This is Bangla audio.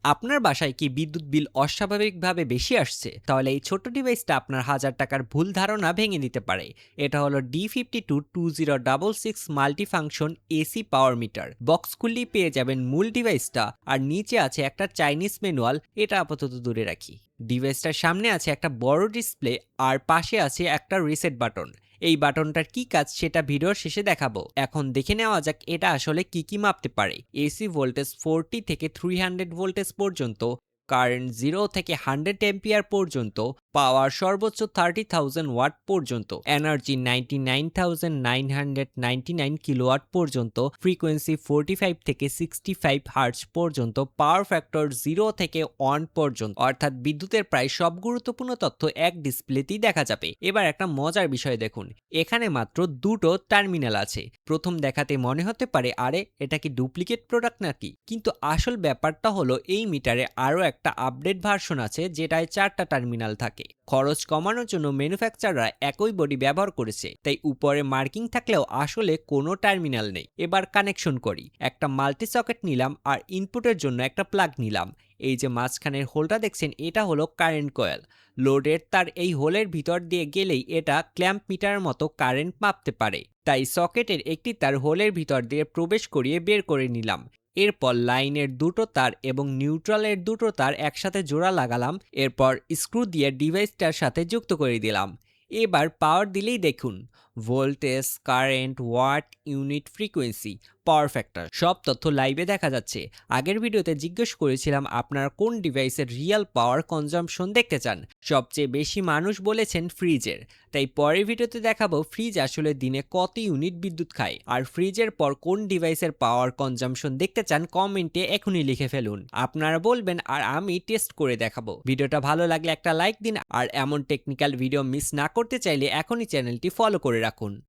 আপনার বাসায় কি বিদ্যুৎ বিল অস্বাভাবিকভাবে বেশি আসছে? তাহলে এই ছোট্ট ডিভাইসটা আপনার হাজার টাকার ভুল ধারণা ভেঙে দিতে পারে। এটা হলো D522066 multifunction AC power meter. Box খুললেই পেয়ে যাবেন মূল ডিভাইসটা, আর নিচে আছে একটা চাইনিজ ম্যানুয়াল। এটা আপাতত দূরে রাখি। ডিভাইসটার সামনে আছে একটা বড় ডিসপ্লে, আর পাশে আছে একটা রিসেট বাটন। এই বাটনটার কি কাজ সেটা ভিডিওর শেষে দেখাবো। এখন দেখে নেওয়া যাক এটা আসলে কি মাপতে পারে। এসি ভোল্টেজ 40 থেকে 300 ভোল্টেজ পর্যন্ত, কারেন্ট 0 থেকে 100 অ্যাম্পিয়ার পর্যন্ত, পাওয়ার সর্বোচ্চ 30,000 ওয়াট পর্যন্ত, এনার্জি 99,999 কিলোওয়াট পর্যন্ত, ফ্রিকোয়েন্সি 45 থেকে 65 হার্টজ পর্যন্ত, পাওয়ার ফ্যাক্টর 0 থেকে 1 পর্যন্ত। অর্থাৎ বিদ্যুতের প্রায় সব গুরুত্বপূর্ণ তথ্য এক ডিসপ্লেতেই দেখা যাবে। এবার একটা মজার বিষয় দেখুন, এখানে মাত্র দুটো টার্মিনাল আছে। প্রথম দেখাতে মনে হতে পারে আরে এটা কি ডুপ্লিকেট প্রোডাক্ট নাকি, কিন্তু আসল ব্যাপারটা হলো এই মিটারে আরও একটা আপডেট ভার্সন আছে যেটায় 4টা টার্মিনাল থাকে। খরচ কমানোর জন্য ম্যানুফ্যাকচাররা একই বডি ব্যবহার করেছে, তাই উপরে মার্কিং থাকলেও আসলে কোনো টার্মিনাল নেই। এবার কানেকশন করি। একটা মাল্টি সকেট নিলাম আর ইনপুটের জন্য একটা প্লাগ নিলাম। এই যে মাঝখানের হোলটা দেখছেন, এটা হলো কারেন্ট কয়েল। লোডের তার এই হোলের ভিতর দিয়ে গেলেই এটা ক্ল্যাম্প মিটারের মতো কারেন্ট মাপতে পারে। তাই সকেটের একটি তার হোলের ভিতর দিয়ে প্রবেশ করিয়ে বের করে নিলাম। এরপর লাইনের দুটো তার এবং নিউট্রালের দুটো তার একসাথে জোড়া লাগালাম। এরপর স্ক্রু দিয়ে ডিভাইসটার সাথে যুক্ত করে দিলাম। এবার পাওয়ার দিলেই দেখুন voltage, current, watt, unit, frequency, power factor সব তথ্য লাইভে দেখা যাচ্ছে। আগের ভিডিওতে জিজ্ঞেস করেছিলাম আপনারা কোন ডিভাইসের রিয়েল পাওয়ার কনজাম্পশন দেখতে চান। সবচেয়ে বেশি মানুষ বলেছেন ফ্রিজের। তাই পরের ভিডিওতে দেখাবো ফ্রিজ আসলে দিনে কত ইউনিট বিদ্যুৎ খায়। আর ফ্রিজের পর কোন ডিভাইসের পাওয়ার কনজাম্পশন দেখতে চান কমেন্টে এখনই লিখে ফেলুন। আপনারা বলবেন আর আমি টেস্ট করে দেখাবো। ভিডিওটা ভালো লাগলে একটা লাইক দিন, আর এমন টেকনিক্যাল ভিডিও মিস না করতে চাইলে এখনই চ্যানেলটি ফলো করে রাখুন।